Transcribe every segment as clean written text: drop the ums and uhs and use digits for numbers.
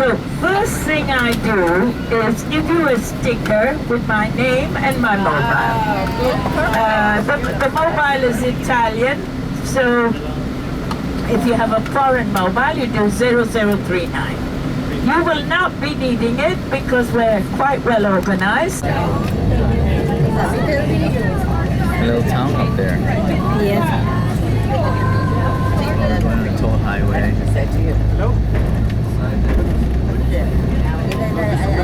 So first thing I do is give you a sticker with my name and my mobile. The mobile is Italian, so if you have a foreign mobile, you do 0039. You will not be needing it because we're quite well organized. A little town up there. Yes. Going on a toll highway.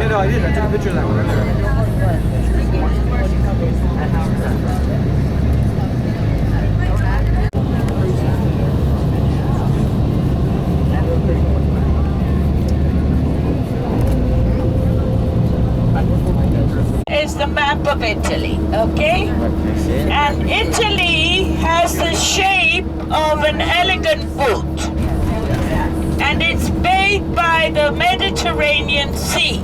No, I did. I took a picture of that one. Is the map of Italy, okay? And Italy has the shape of an elegant boot. And it's made by the Mediterranean Sea.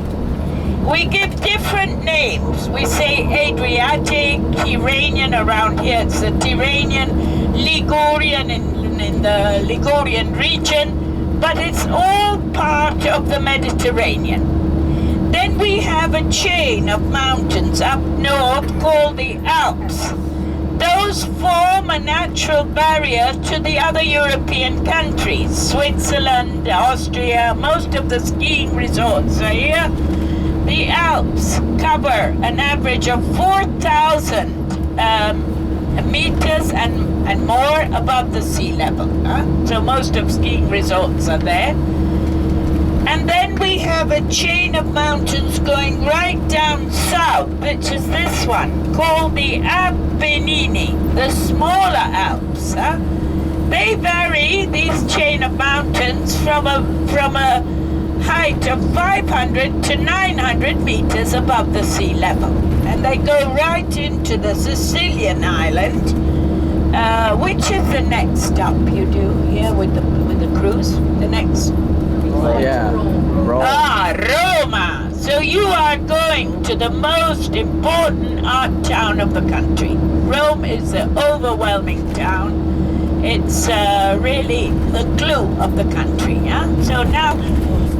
We give different names. We say Adriatic, Tyrrhenian around here. It's the Tyrrhenian, Ligurian in the Ligurian region. But it's all part of the Mediterranean. Then we have a chain of mountains up north called the Alps. Those form a natural barrier to the other European countries. Switzerland, Austria, most of the skiing resorts are here. The Alps cover an average of 4,000 meters and more above the sea level. So most of skiing resorts are there. And then we have a chain of mountains going right down south, which is this one, called the Apennini, the smaller Alps. They vary, these chain of mountains, from a height of 500 to 900 meters above the sea level. And they go right into the Sicilian island, which is the next stop you do here with the cruise, the next. Yeah, Rome. Roma. So you are going to the most important art town of the country. Rome is the overwhelming town. It's really the glue of the country. Yeah? So now,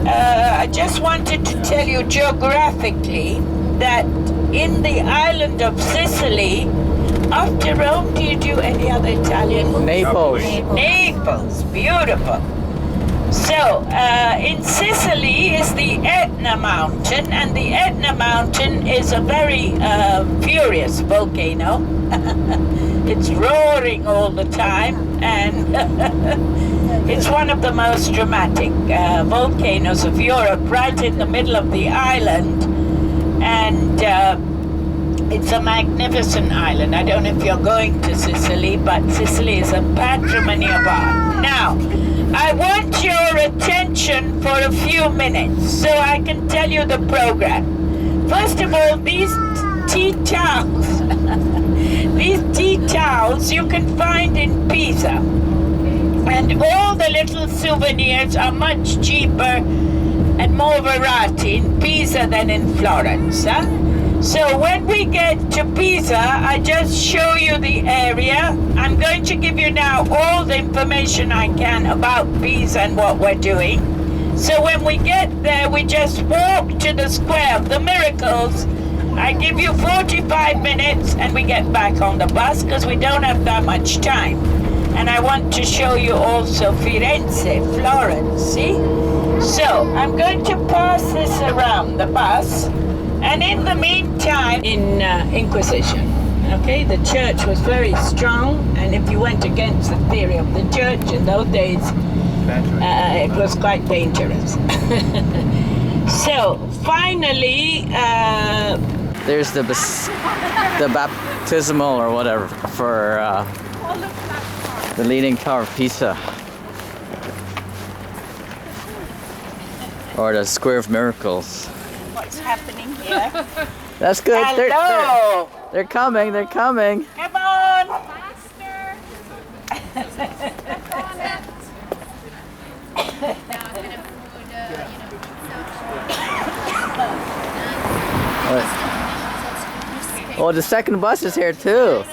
I just wanted to tell you geographically that in the island of Sicily, after Rome, do you do any other Italian? Naples. Naples, beautiful. So, in Sicily is the Etna mountain, and the Etna mountain is a very furious volcano. It's roaring all the time, and it's one of the most dramatic volcanoes of Europe, right in the middle of the island. And it's a magnificent island. I don't know if you're going to Sicily, but Sicily is a patrimony of art. Now, I want your attention for a few minutes so I can tell you the program. First of all, these tea towels, you can find in Pisa. And all the little souvenirs are much cheaper and more variety in Pisa than in Florence. So when we get to Pisa, I just show you the area. I'm going to give you now all the information I can about Pisa and what we're doing. So when we get there, we just walk to the Square of the Miracles. I give you 45 minutes and we get back on the bus because we don't have that much time. And I want to show you also Firenze, Florence, see? So I'm going to pass this around the bus. And in the meantime, in Inquisition, okay, the church was very strong, and if you went against the theory of the church in those days, it was quite dangerous. So, finally... There's the baptismal or whatever for the Leaning Tower of Pisa. Or the Square of Miracles. What's happening here? That's good. Hello! They're coming. They're coming. Come on! Faster! Oh, the second bus is here too.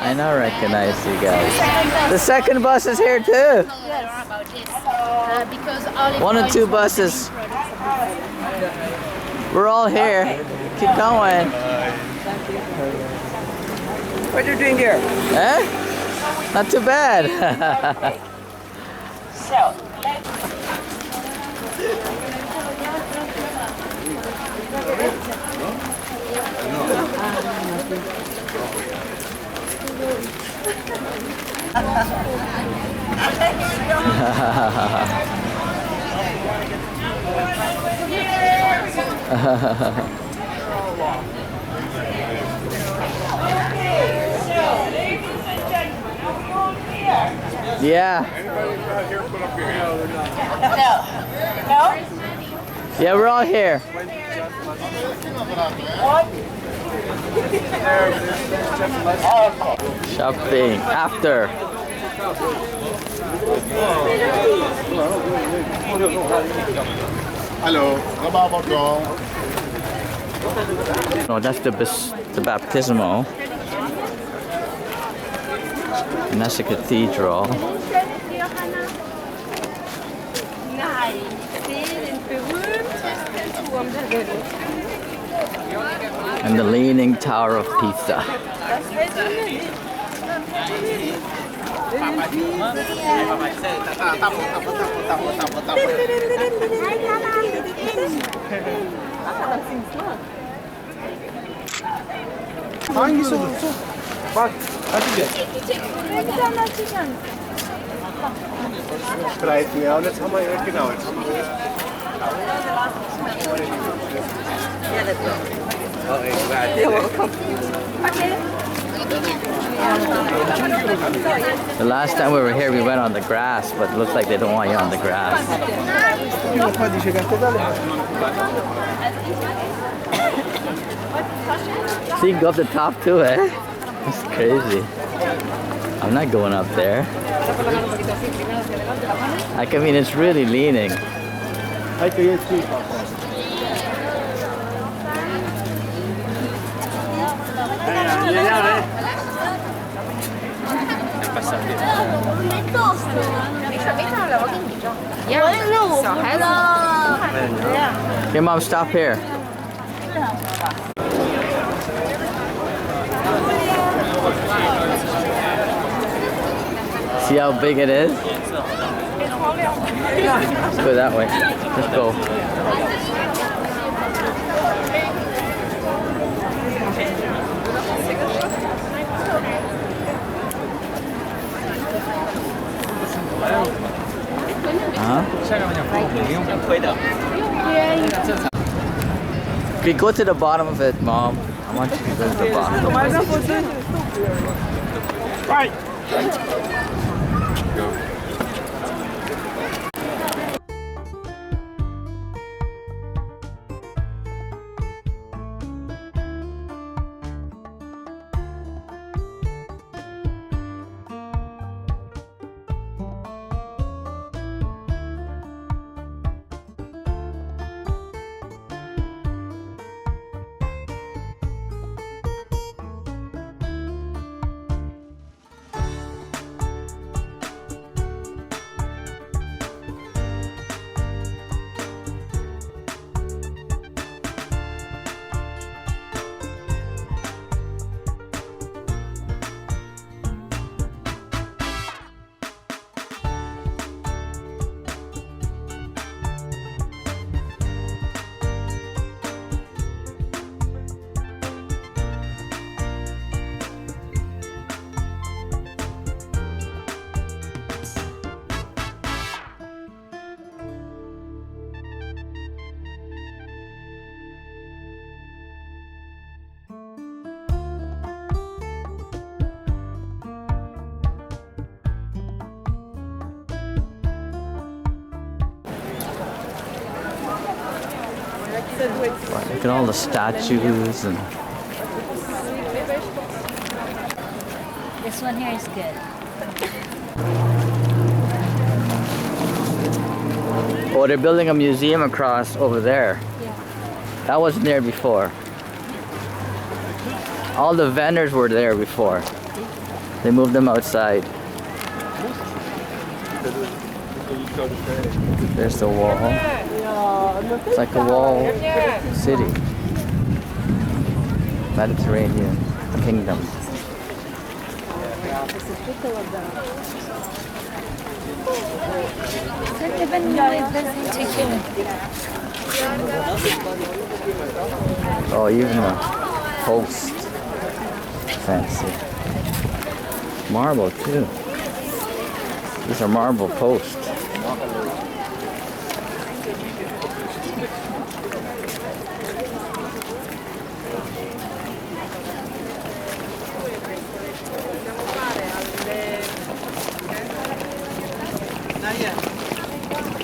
I I now recognize you guys. The second bus is here too. One and two buses. We're all here. Keep going. What are you doing here? Eh? Not too bad. So, Yeah. no? Yeah, we're all here. Shopping after. Hello, No, that's the baptismal. And that's the cathedral. And the Leaning Tower of Pisa. Hangisi olsun? Bak, hadi gel. Streit me out, let's have my working out. The last time we were here, we went on the grass, but it looks like they don't want you on the grass. So you can go up the top too, eh? That's crazy. I'm not going up there. I mean, it's really leaning. Okay, Mom, stop here. See how big it is? Let's go that way. Let's go. Okay, go to the bottom of it, Mom. I want you to go to the bottom. Right. Look at all the statues and This one here is good. oh, they're building a museum across over there. Yeah. That wasn't there before. All the vendors were there before. They moved them outside. There's the wall. It's like a wall city. Mediterranean kingdom. Oh, even a post. Fancy. Marble too. These are marble posts.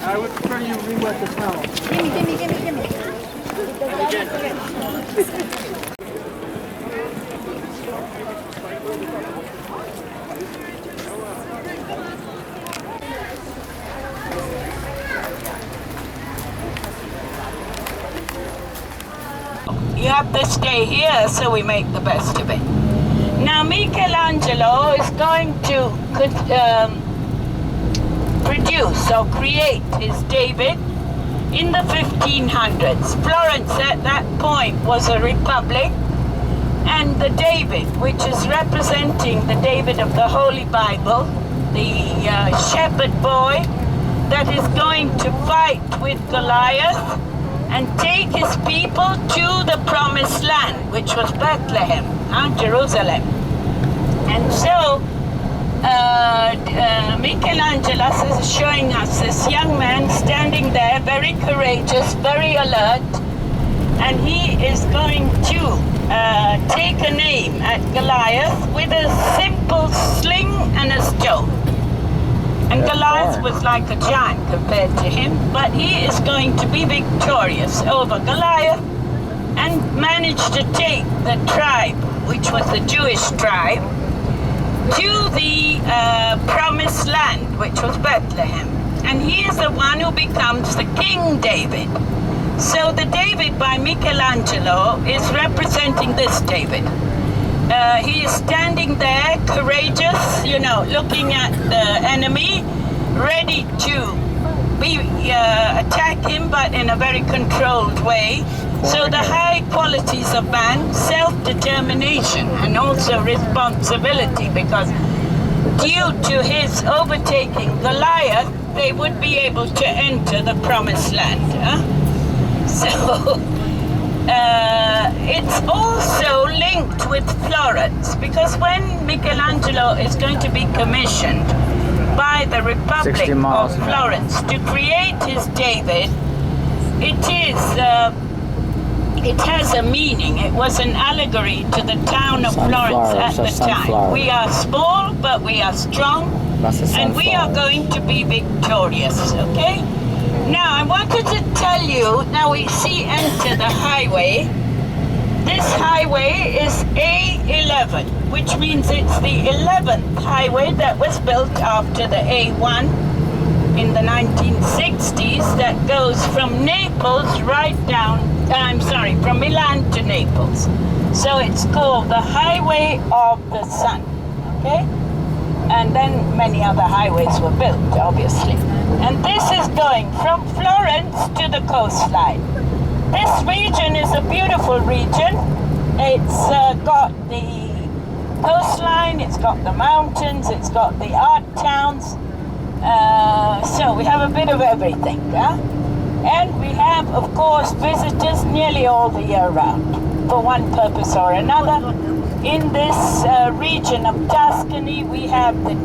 I would prefer you re-wet the towel. Gimme. You have to stay here, so we make the best of it. Now Michelangelo is going to produce or create his David in the 1500s. Florence at that point was a republic, and the David, which is representing the David of the Holy Bible, the shepherd boy that is going to fight with Goliath and take his people to the promised land, which was Bethlehem, Jerusalem. And so Michelangelo is showing us this young man standing there, very courageous, very alert, and he is going to take an aim at Goliath with a simple sling and a stone. And Goliath was like a giant compared to him, but he is going to be victorious over Goliath and manage to take the tribe, which was the Jewish tribe, to the promised land, which was Bethlehem. And he is the one who becomes the King David. So the David by Michelangelo is representing this David. He is standing there, courageous, looking at the enemy, ready to attack him, but in a very controlled way. So the high qualities of man, self-determination and also responsibility, because due to his overtaking Goliath, they would be able to enter the promised land. So it's also linked with Florence, because when Michelangelo is going to be commissioned by the Republic of Florence to create his David, it has a meaning. It was an allegory to the town of Florence at the time. We are small, but we are strong, and we are going to be victorious, okay? Now, I wanted to tell you, now we see enter the highway. This highway is A11, which means it's the 11th highway that was built after the A1 in the 1960s that goes from Naples from Milan to Naples. So it's called the Highway of the Sun, okay? And then many other highways were built, obviously. And this is going from Florence to the coastline. This region is a beautiful region. It's got the coastline, it's got the mountains, it's got the art towns. So we have a bit of everything, yeah? And we have, of course, visitors nearly all the year round, for one purpose or another. In this region of Tuscany, we have the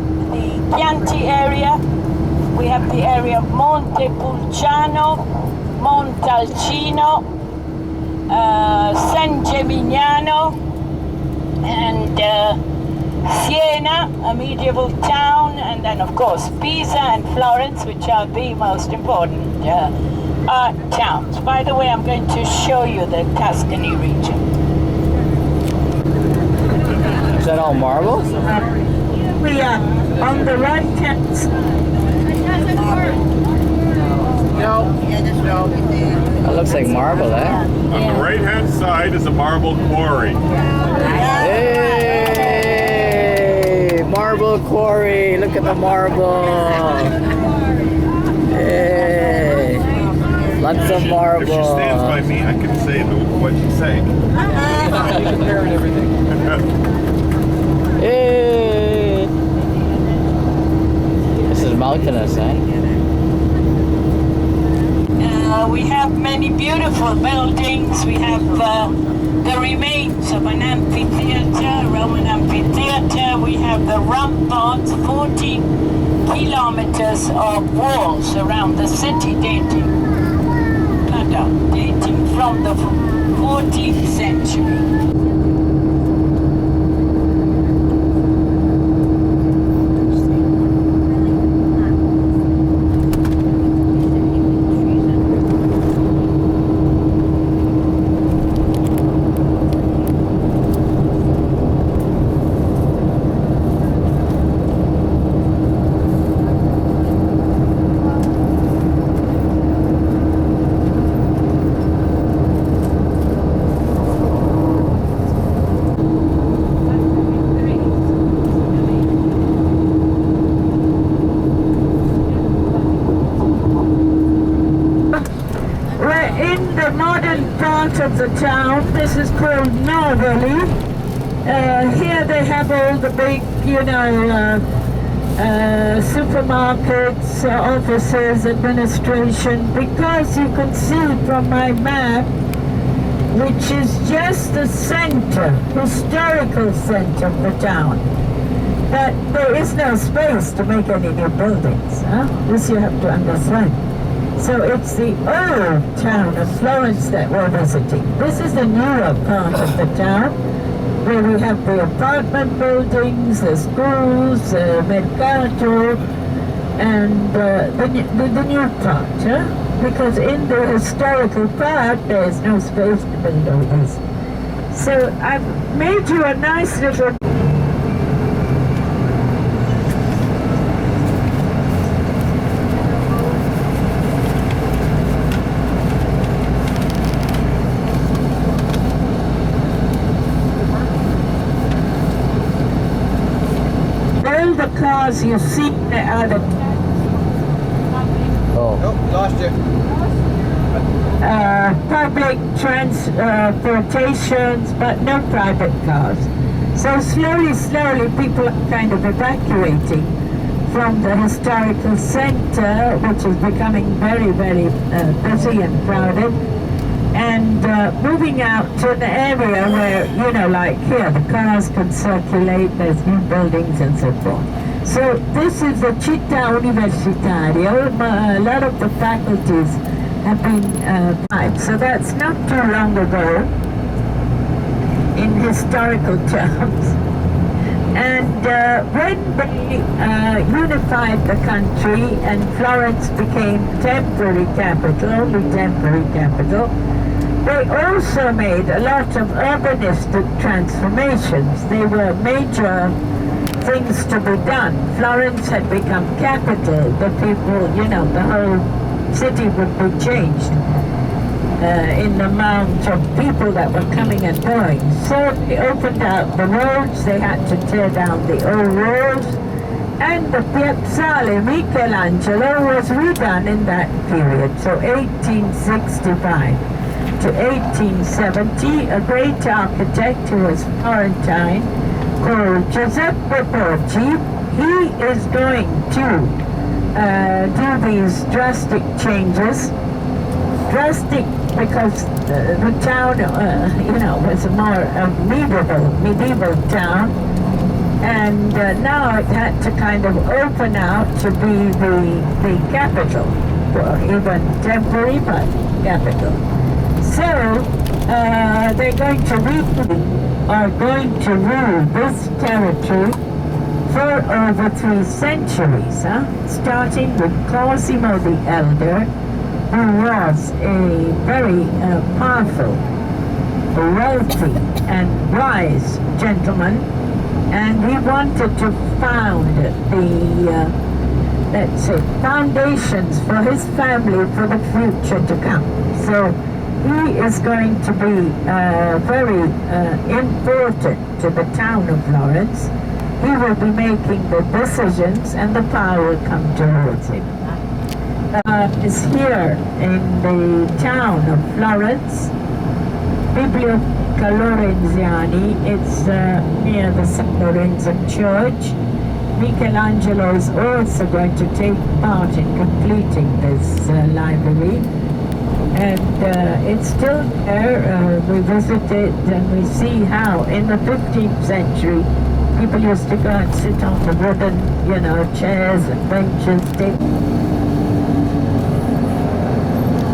Chianti area, we have the area of Montepulciano, Montalcino, San Gimignano, and Siena, a medieval town, and then of course Pisa and Florence, which are the most important art towns. By the way, I'm going to show you the Tuscany region. Is that all marble? We are on the right hand side. That looks like marble, eh? On the right-hand side is a marble quarry. Hey, marble quarry. Look at the marble. Hey, lots of marble. If she stands by me, I can say what she's saying. Compare and everything. Hey. This is mountainous, eh? We have many beautiful buildings. We have the remains of an amphitheater, Roman amphitheater. We have the ramparts, 14 kilometers of walls around the city dating from the 14th century. Of the town. This is called Northerly. Here they have all the big, supermarkets, offices, administration, because you can see from my map, which is just the center, historical center of the town, that there is no space to make any new buildings. This you have to understand. So it's the old town of Florence that we're visiting. This is the newer part of the town, where we have the apartment buildings, the schools, the mercato, and the new part. Because in the historical part, there's no space to build all this. So I've made you a nice little cars you see are the Nope, lost you. public transportations, but no private cars. So slowly people are kind of evacuating from the historical center, which is becoming very busy and crowded, and moving out to an area where, like here, the cars can circulate, there's new buildings and so forth. So this is the Città Universitaria. A lot of the faculties have been so that's not too long ago in historical terms. And when they unified the country and Florence became temporary capital, they also made a lot of urbanistic transformations. They were major things to be done. Florence had become capital. The people, the whole city would be changed in the amount of people that were coming and going. So they opened out the roads. They had to tear down the old roads. And the Piazzale Michelangelo was redone in that period. So 1865 to 1870, a great architect who was Florentine, called Giuseppe Porci, he is going to do these drastic changes. Drastic because the town, was a more medieval town, and now it had to kind of open out to be the capital, well, even temporary, but capital. So they're going to rule this territory for over 3 centuries, starting with Cosimo the Elder, who was a very powerful, wealthy, and wise gentleman, and he wanted to found the, let's say, foundations for his family for the future to come. So he is going to be very important to the town of Florence. he will be making the decisions and the power will come towards him. Is here in the town of Florence, Biblioteca Lorenziani. It's near the St. Lorenzo Church. Michelangelo is also going to take part in completing this library. And it's still there. We visited and we see how in the 15th century people used to go and sit on the wooden, chairs and benches.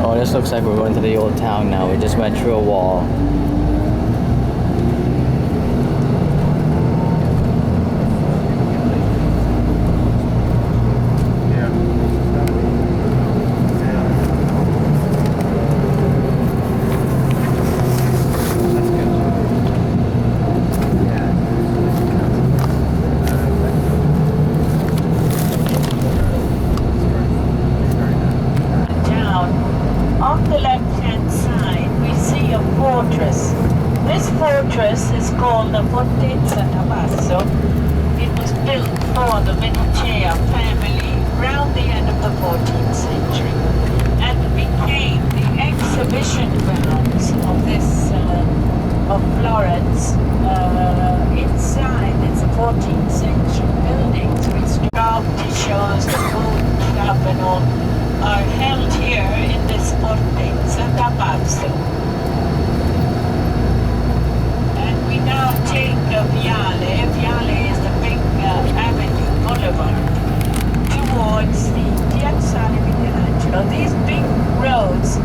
Oh, this looks like we're going to the old town now. We just went through a wall. Is called the Ponte. It was built for the Vecchio family around the end of the 14th century and became the exhibition grounds of this of Florence. Inside it's a 14th century buildings with sculpture shows, the food shop and all are held here in this Ponte Santa Pazzo. We now take Viale. Viale is the big avenue, boulevard, towards the Piazza di Michelangelo. These big roads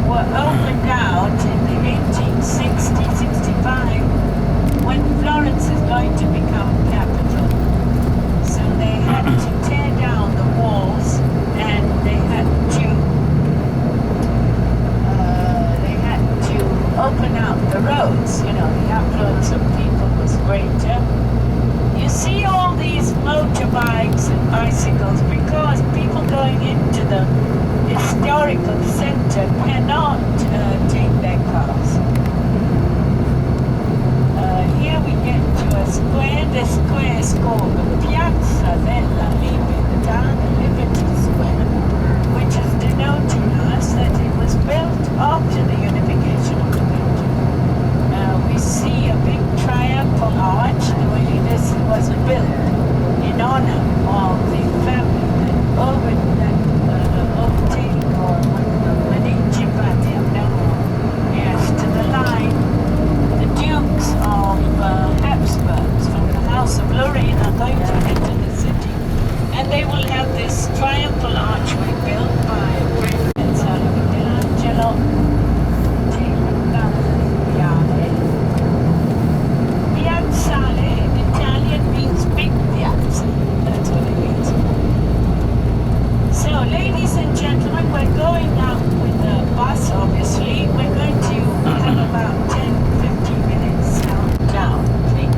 were opened out in the 1860-65 when Florence is going to become capital. So they had to tear down the walls and they had to open up the roads. The affluence of people was greater. You see all these motorbikes and bicycles because people going into the historical center cannot take their cars. Here we get to a square. The square is called the Piazza della Republica, the Liberty Square, which is denoting us that it was built after the unification of the country. We see a big triumphal arch. This was built in honor of the family that overtake or Medici to the line. The Dukes of Habsburgs from the House of Lorraine are going to enter the city, and they will have this triumphal archway built by Michelangelo. Ladies and gentlemen, we're going out with the bus, obviously. We're going to have about 10-15 minutes down, okay?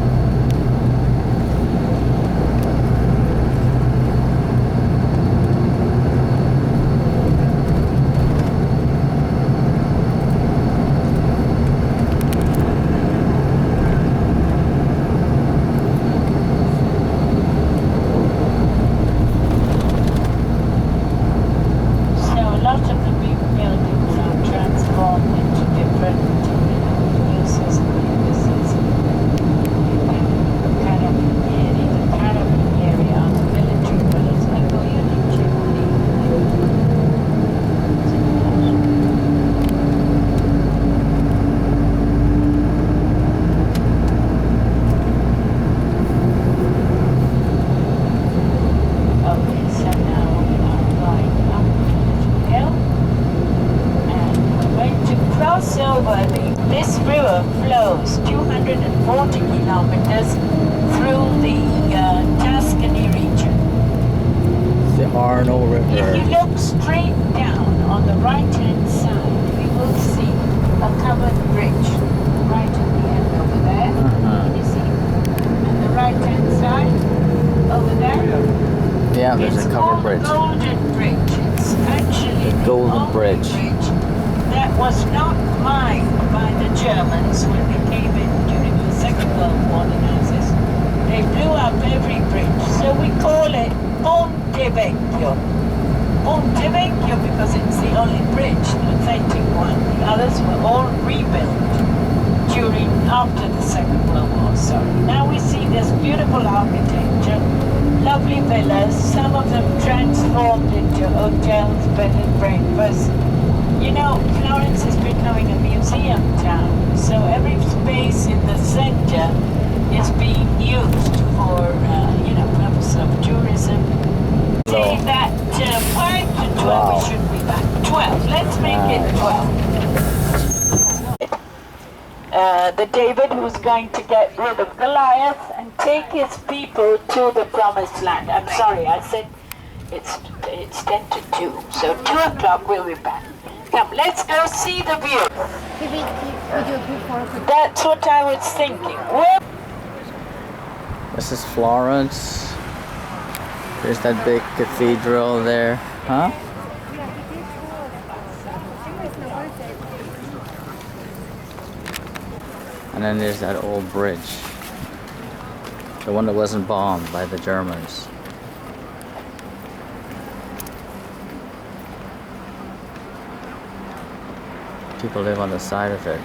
This river flows 240 kilometers through the Tuscany region. The Arno River. If you look straight down on the right-hand side, you will see a covered bridge right at the end over there. Can you see? And the right-hand side over there. Yeah, there's a covered bridge. It's called Golden Bridge. It's actually the Golden Bridge that was not mined by the Germans when they came in during the Second World War, the Nazis. They blew up Vecchio. Ponte Vecchio because it's the only bridge, the authentic one. The others were all rebuilt after the Second World War. So now we see this beautiful architecture, lovely villas, some of them transformed into hotels, bed and breakfast. You know, Florence is becoming a museum town, so every space in the center is being used for, purpose of tourism. Say that 5 to 12, Wow. we should be back. 12, let's make it 12. The David who's going to get rid of Goliath and take his people to the promised land. I'm sorry, I said it's 10 to 2, so 2 o'clock we'll be back. Come, let's go see the view. That's what I was thinking. This is Florence. There's that big cathedral there. Huh? And then there's that old bridge. The one that wasn't bombed by the Germans. People live on the side of it.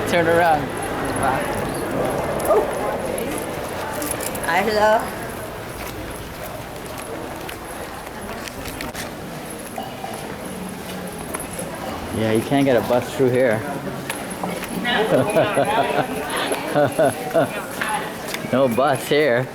Turn around. Hello. Yeah, you can't get a bus through here. No bus here.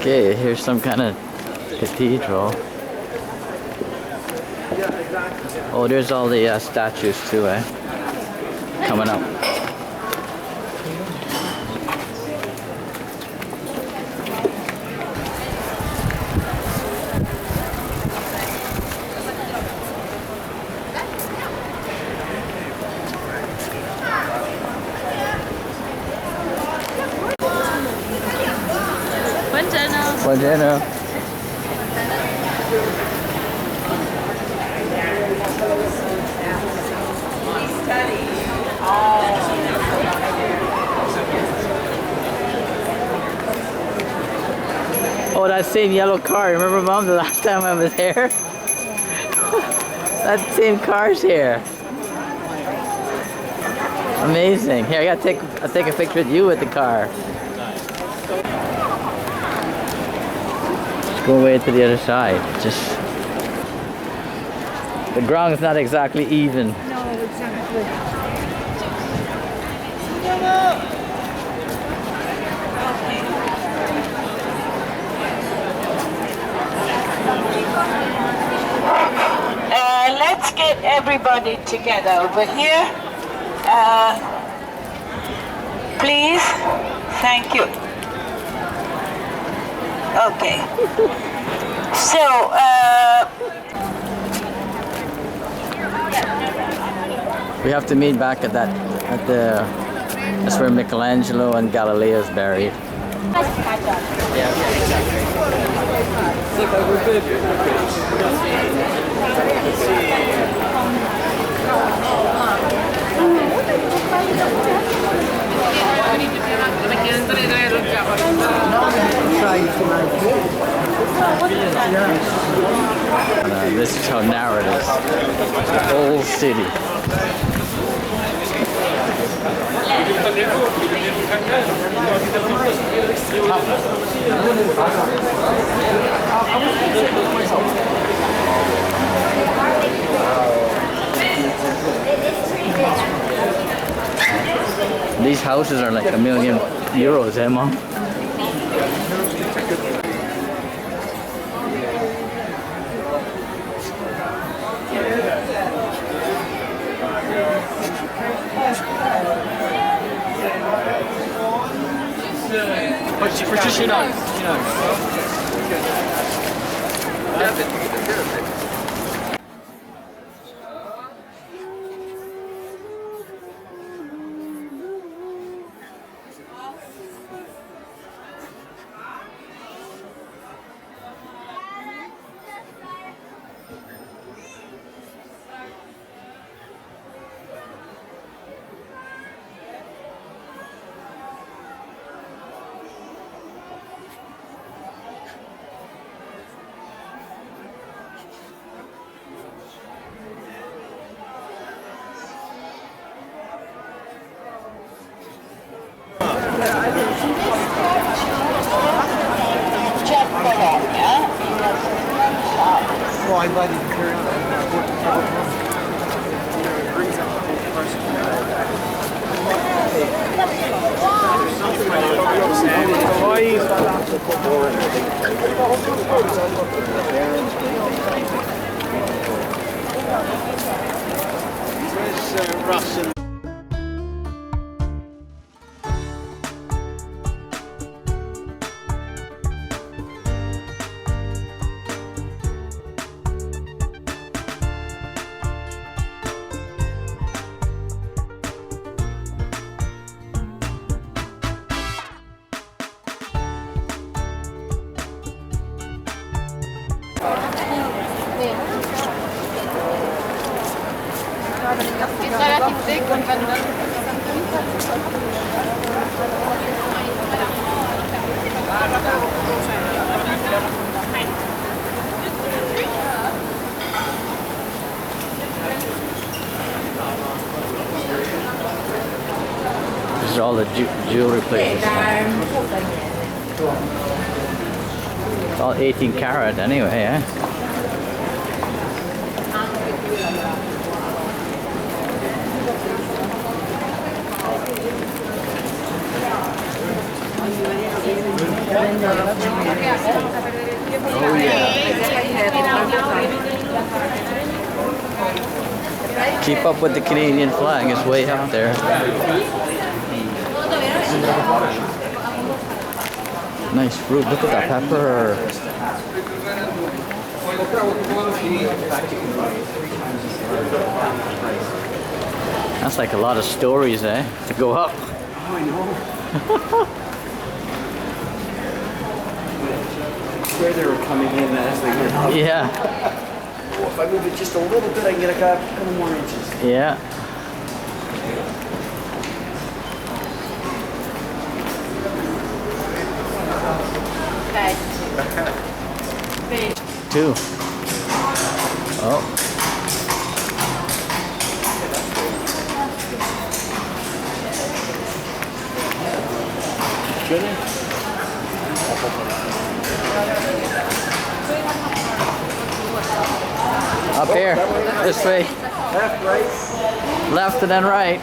Okay, here's some kind of cathedral. Oh, there's all the statues too, coming up. Buongiorno. Oh, that same yellow car. Remember, Mom, the last time I was here? That same car's here. Amazing. Here, I'll take a picture with you with the car. Go away to the other side. Just the ground is not exactly even. No, it's not good. Let's get everybody together over here. Please. Thank you. Okay. So, we have to meet back at that's where Michelangelo and Galileo's buried. This is how narrow it is. The whole city. houses are like €1,000,000, eh, Mom? Well, I invited you to carry on. Russell. These are all the jewelry places. It's all 18 karat anyway, eh? Oh yeah. Keep up with the Canadian flag, it's way up there. Nice fruit, look at that pepper. That's like a lot of stories, eh? To go up. I know. Where they were coming in as they went up. Yeah. Oh, if I move it just a little bit, I can get a couple more inches. Yeah. Two. Oh. Up here, this way. Left, right. Left and then right.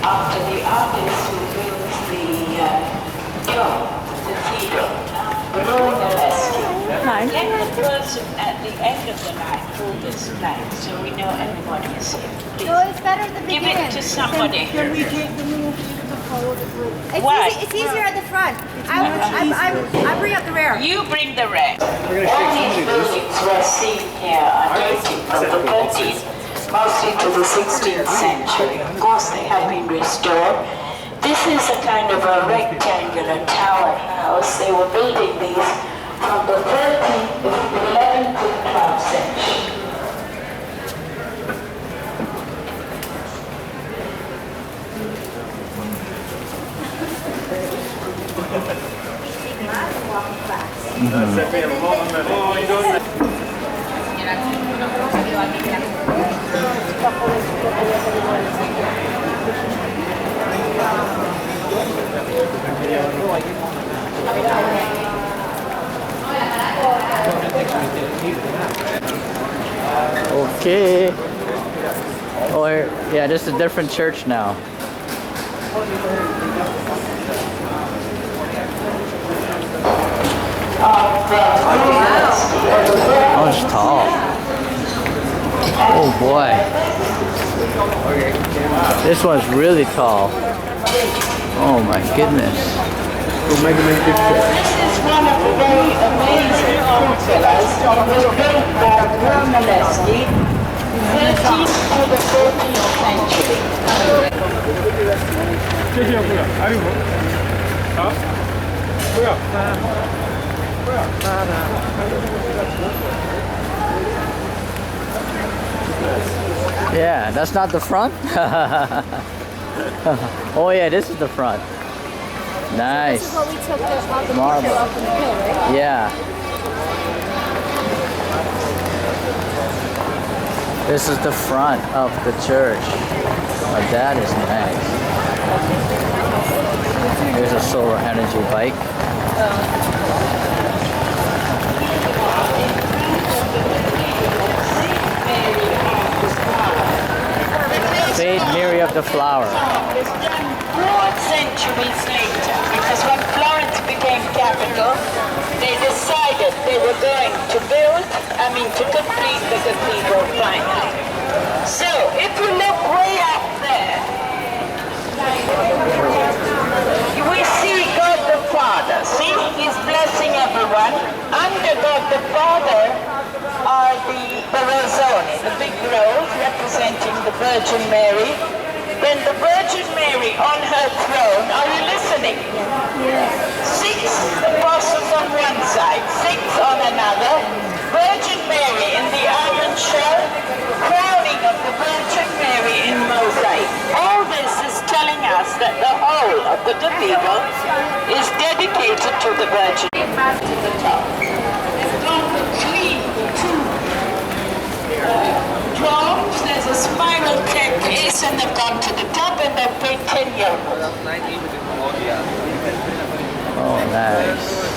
After the artist who brings the cathedral, blowing the rescue. Let the person at the end of the line hold this flag so we know everybody is here. Please. No, it's better at the Give beginning. it to somebody. Can we take the move to follow the group? Why? It's easier at the front. I bring up the rear. You bring the rest. We're gonna All shake these some of buildings were seen here are dating from the 13th, mostly to the 16th century. Of course, they have been restored. This is a kind of a rectangular tower house. They were building these from the 13th, the 11th to the 12th century. Okay. Or yeah, this is a different church now. Oh, it's tall. Oh boy. This one's really tall. Oh my goodness. This is one of the very amazing villas. It was built by Brunelleschi, 13th to the 14th century. Yeah, that's not the front? Oh yeah, this is the front. Nice. This is what we took the Marble. picture up in the hill, right? Yeah. This is the front of the church. Oh, that is nice. Here's a solar energy bike. Saint Mary of the Flower. Broad centuries later, because when Florence became capital, they decided they were going to to complete the cathedral finally. So, if you look way up there, we see God the Father. See, He's blessing everyone. Under God the Father are the Barazzoni, the big grove representing the Virgin Mary. Then the Virgin Mary on her throne, are you listening? Yes. 6 apostles on one side, 6 on another. Virgin Mary in the iron shell, crowning of the Virgin Mary in mosaic. All this is telling us that the whole of the cathedral is dedicated to the Virgin. Back to the top. They've gone between two domes. There's a spiral staircase, and they've gone to the top, and they've paid 10 euros. Oh, nice.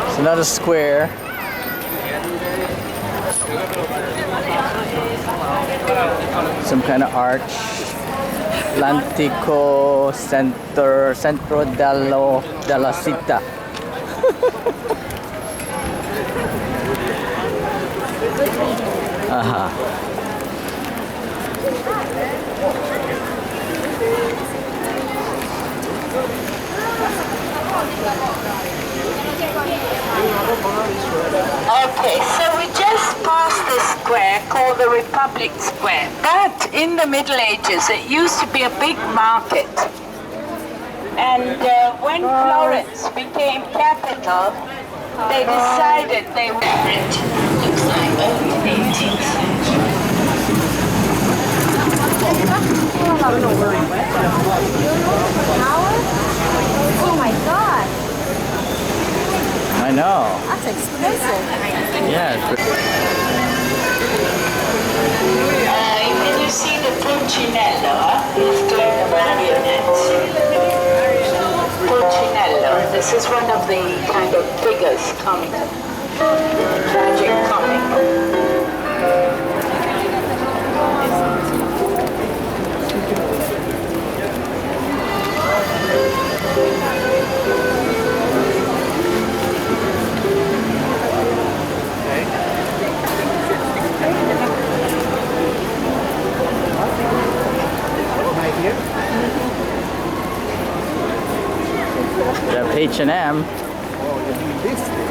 It's another square. Some kind of arch. L'antico centro della città. Okay, so we just passed this square called the Republic Square. That, in the Middle Ages, it used to be a big market. And when Florence became capital, they decided they would it. Looks like early 18th century. Oh my god, I know. that's expensive. Yeah. Can you see the Pulcinello? He's doing the marionettes. Pulcinello. This is one of the kind of figures comic, tragic comic. H&M. Oh, you're doing this thing.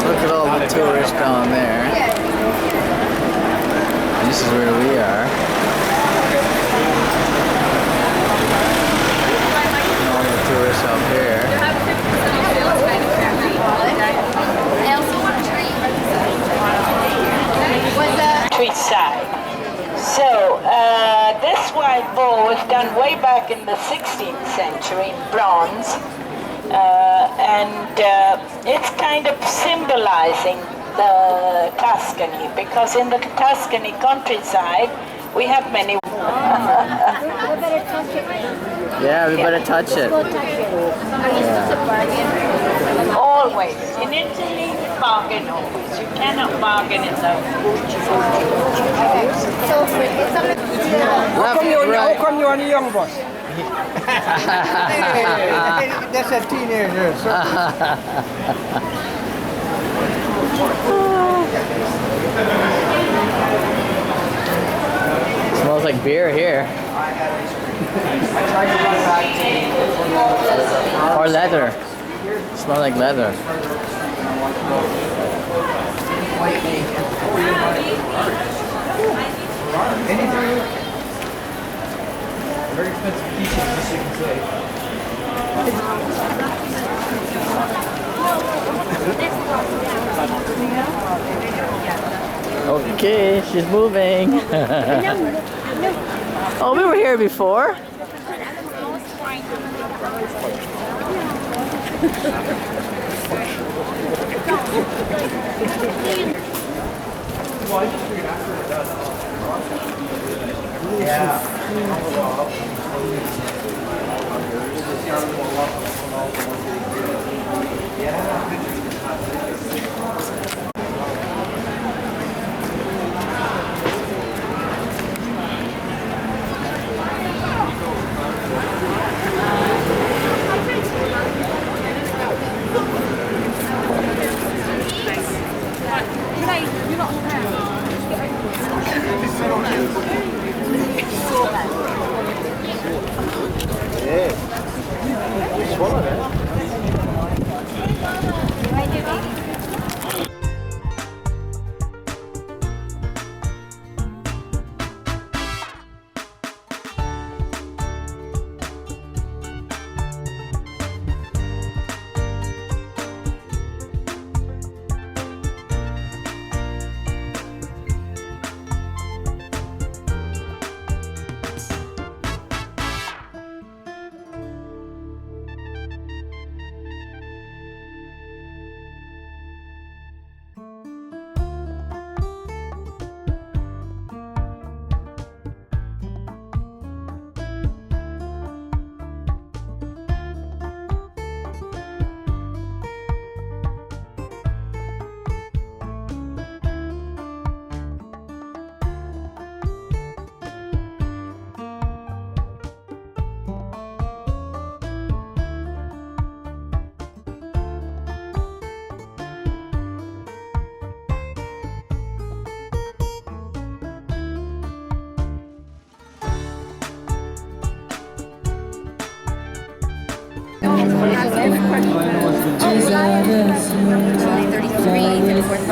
Look at all the tourists down there. And this is where we are. And all the tourists up here. I also want a treat. Tree side. So, this white bow was done way back in the 16th century in bronze. And it's kind of symbolizing the Tuscany, because in the Tuscany countryside we have many. Yeah, we better touch it. Always. In Italy, bargain always. You cannot bargain in the Left, right. How come you're the young boss? That's a teenager. Smells like beer here. Or leather. Smells like leather. Very expensive pieces, as you can say. Okay, she's moving. Oh, we were here before.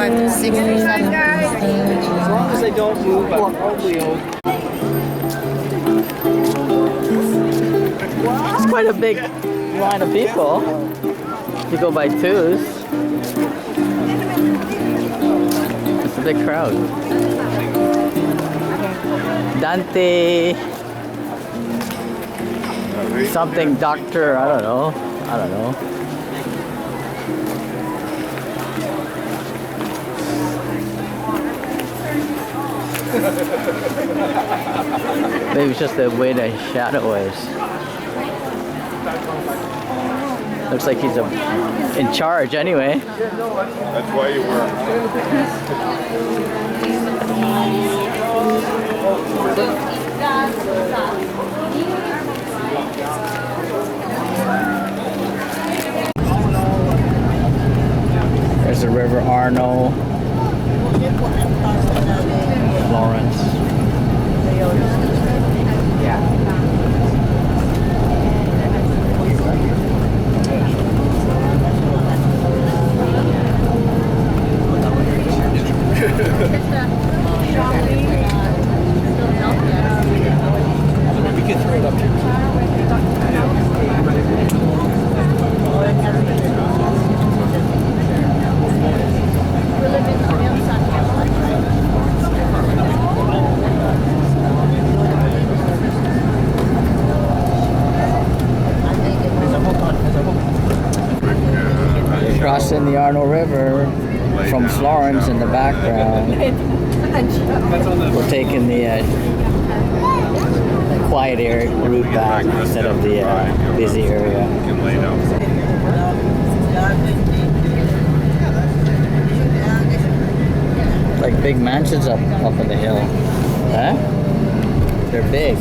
As long as they don't move, I'm probably okay. It's quite a big line of people. If you go by twos, it's a big crowd. Dante, something doctor, I don't know. Maybe it's just the way the shadow is. Looks like he's in charge anyway. That's why you work. There's the river Arno, Florence. We can throw it up here. Crossing the Arno River from Florence in the background. We're taking the quiet area route back instead of the busy area. You can lay down. Like big mansions up in the hill. Huh? They're big.